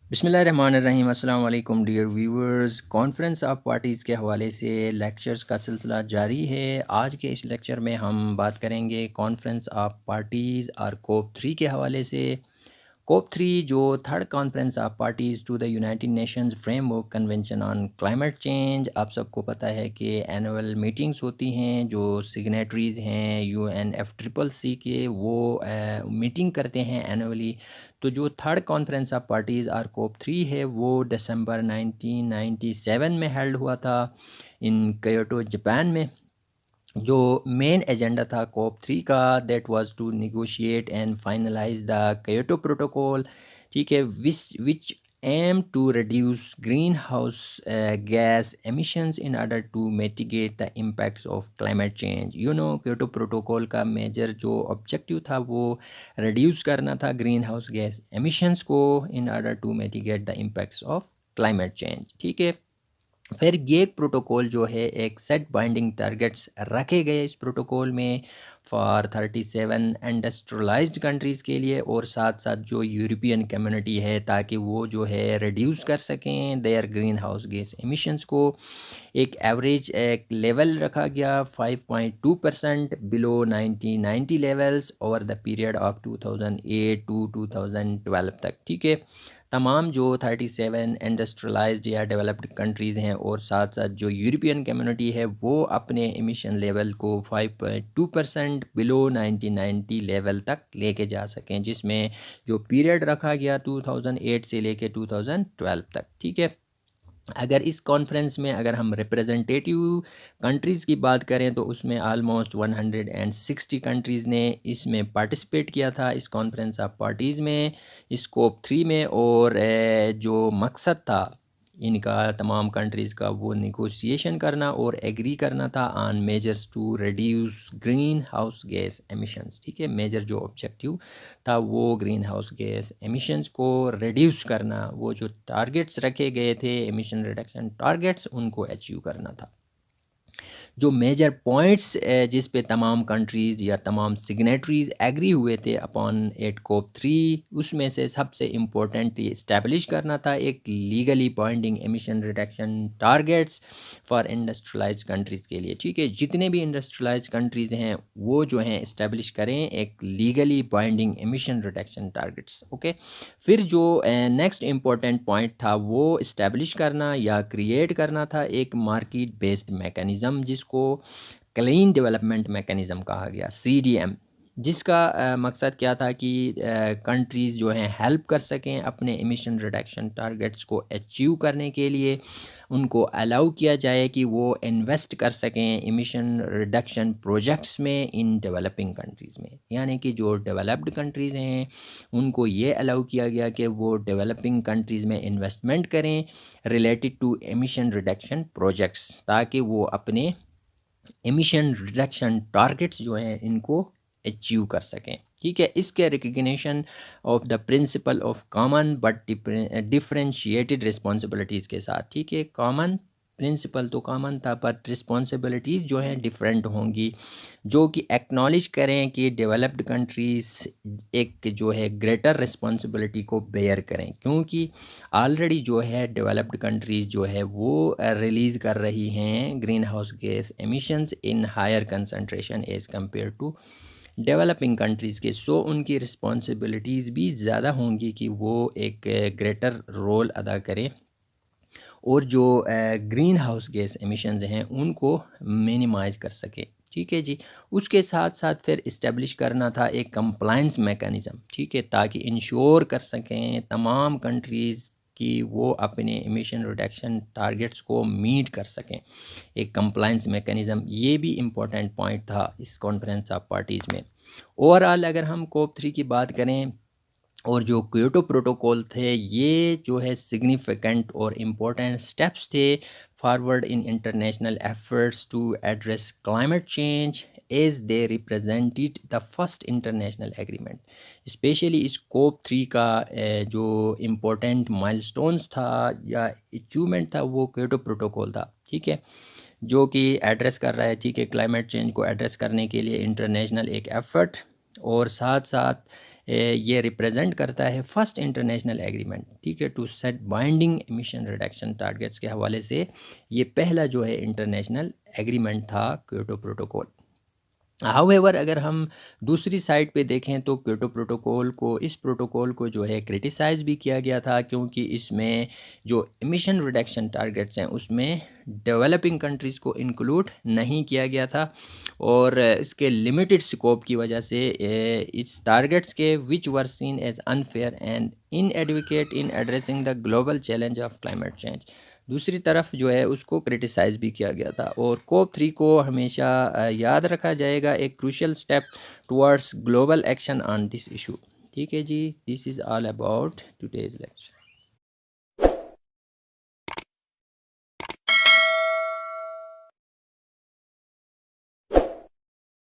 बिस्मिल्लाहिर्रहमानिर्रहीम। अस्सलाम वालेकुम dear viewers. Conference of parties के हवाले से लेक्चर्स का सिलसिला जारी है। आज के इस लेक्चर में हम बात करेंगे कॉन्फ्रेंस ऑफ पार्टीज़ और कोप 3 के हवाले से। कोप 3 जो third conference of parties to the United Nations framework convention on climate change. आप सबको पता है कि एनुअल मीटिंग्स होती हैं, जो सिग्नेटरीज़ हैं UNFCCC के वो मीटिंग करते हैं एनुअली। तो जो थर्ड कॉन्फ्रेंस ऑफ पार्टीज़ और कोप 3 है वो दिसंबर 1997 में हेल्ड हुआ था इन क्योटो जापान में। जो मेन एजेंडा था कोप 3 का that was to negotiate and finalise the Kyoto protocol. ठीक है, which aim to reduce green house gas emissions in order to mitigate the impacts of climate change. Kyoto protocol का major जो objective था वो reduce करना था green house gas emissions को in order to mitigate the impacts of climate change. ठीक है, फिर ये प्रोटोकॉल जो है एक सेट बाइंडिंग टारगेट्स रखे गए इस प्रोटोकॉल में फॉर 37 इंडस्ट्रियलाइज्ड कंट्रीज़ के लिए, और साथ साथ जो यूरोपियन कम्युनिटी है ताकि वो जो है रिड्यूस कर सकें their green house gas emissions को। एक एवरेज एक लेवल रखा गया 5.2% below 1990 levels over the period of 2008 to 2012 तक। ठीक है, तमाम जो 37 इंडस्ट्रियलाइज्ड या डेवलप्ड कंट्रीज़ हैं और साथ साथ जो यूरोपियन कम्युनिटी है वो अपने एमिशन लेवल को 5.2% बिलो 1990 लेवल तक लेके जा सकें, जिसमें जो पीरियड रखा गया 2008 से लेके 2012 तक। ठीक है, अगर इस कॉन्फ्रेंस में अगर हम रिप्रेजेंटेटिव कंट्रीज़ की बात करें तो उसमें आलमोस्ट 160 कंट्रीज़ ने इसमें पार्टिसिपेट किया था इस कॉन्फ्रेंस ऑफ पार्टीज़ में, इस कोप 3 में। और जो मकसद था इनका तमाम कंट्रीज़ का वो निगोशिएशन करना और एग्री करना था on measures to reduce green house gas emissions. ठीक है, मेजर जो ऑब्जेक्टिव था वो ग्रीन हाउस गैस एमिशंस को रिड्यूस करना, वो जो टारगेट्स रखे गए थे एमिशन रिडक्शन टारगेट्स उनको अचीव करना था। जो मेजर पॉइंट्स जिस पे तमाम कंट्रीज़ या तमाम सिग्नेटरीज एग्री हुए थे अपॉन एट कोप 3, उसमें से सबसे इम्पोर्टेंट ये इस्टेब्लिश करना था एक legally binding emission reduction targets for industrialise countries के लिए। ठीक है, जितने भी इंडस्ट्रियलाइज कंट्रीज़ हैं वो जो हैं इस्टेब्लिश करें एक legally binding emission reduction targets. Okay, फिर जो नेक्स्ट इम्पोर्टेंट पॉइंट था वो इस्टेब्लिश करना या क्रिएट करना था एक मार्केट बेस्ड मैकेनिज़्म जिसको क्लीन डेवलपमेंट मैकेनिज़्म कहा गया, CDM, जिसका मकसद क्या था कि कंट्रीज़ जो हैं हेल्प कर सकें अपने एमिशन रिडक्शन टारगेट्स को अचीव करने के लिए, उनको अलाउ किया जाए कि वो इन्वेस्ट कर सकें एमिशन रिडक्शन प्रोजेक्ट्स में इन डेवलपिंग कंट्रीज़ में। यानी कि जो डेवलप्ड कंट्रीज़ हैं उनको ये अलाउ किया गया कि वो डेवलपिंग कंट्रीज़ में इन्वेस्टमेंट करें related to emission reduction projects, ताकि वो अपने एमिशन रिडक्शन टारगेट्स जो हैं इनको अचीव कर सकें। ठीक है, इसके recognition of the principle of common but differentiated responsibilities के साथ। ठीक है, कॉमन प्रिंसिपल तो कॉमन था पर रिस्पॉन्सिबिलिटीज़ जो हैं डिफरेंट होंगी, जो कि एक्नॉलेज करें कि डेवलप्ड कंट्रीज़ एक जो है ग्रेटर रिस्पॉन्सिबिलिटी को बेयर करें, क्योंकि ऑलरेडी जो है डेवलप्ड कंट्रीज़ जो है वो रिलीज़ कर रही हैं green house gas emissions in higher concentration as compare to developing countries के। सो उनकी रिस्पॉन्सिबिलिटीज़ भी ज़्यादा होंगी कि वो एक ग्रेटर रोल अदा करें और जो ग्रीन हाउस गैस एमिशंस हैं उनको मिनिमाइज़ कर सके। ठीक है जी, उसके साथ साथ फिर इस्टेब्लिश करना था एक कंप्लायंस मैकेनिज़्म। ठीक है, ताकि इंश्योर कर सकें तमाम कंट्रीज़ कि वो अपने एमिशन रिडक्शन टारगेट्स को मीट कर सकें, एक कंप्लायंस मैकेनिज़्म। ये भी इम्पोर्टेंट पॉइंट था इस कॉन्फ्रेंस ऑफ पार्टीज़ में। ओवरऑल अगर हम कोप 3 की बात करें और जो क्योटो प्रोटोकॉल थे, ये जो है सिग्निफिकेंट और इम्पोर्टेंट स्टेप्स थे forward in international efforts to address climate change as they represented the first international agreement. Specially इस कोप 3 का जो इम्पोर्टेंट माइलस्टोन्स था या अचीवमेंट था वो क्योटो प्रोटोकॉल था। ठीक है, जो कि एड्रेस कर रहा है, ठीक है, क्लाइमेट चेंज को एड्रेस करने के लिए इंटरनेशनल एक एफर्ट, और साथ साथ ये रिप्रेजेंट करता है फर्स्ट इंटरनेशनल एग्रीमेंट, ठीक है, to set binding emission reduction targets के हवाले से ये पहला जो है इंटरनेशनल एग्रीमेंट था क्योटो प्रोटोकॉल। हाउएवर अगर हम दूसरी साइड पे देखें तो क्योटो प्रोटोकॉल को, इस प्रोटोकॉल को जो है क्रिटिसाइज़ भी किया गया था, क्योंकि इसमें जो एमिशन रिडक्शन टारगेट्स हैं उसमें डेवलपिंग कंट्रीज़ को इंक्लूड नहीं किया गया था, और इसके लिमिटेड स्कोप की वजह से इस टारगेट्स के which were seen as unfair and inadequate in addressing the global challenge of climate change, दूसरी तरफ जो है उसको क्रिटिसाइज़ भी किया गया था। और कोप 3 को हमेशा याद रखा जाएगा एक crucial step towards global action on this issue. ठीक है जी, this is all about today's lecture.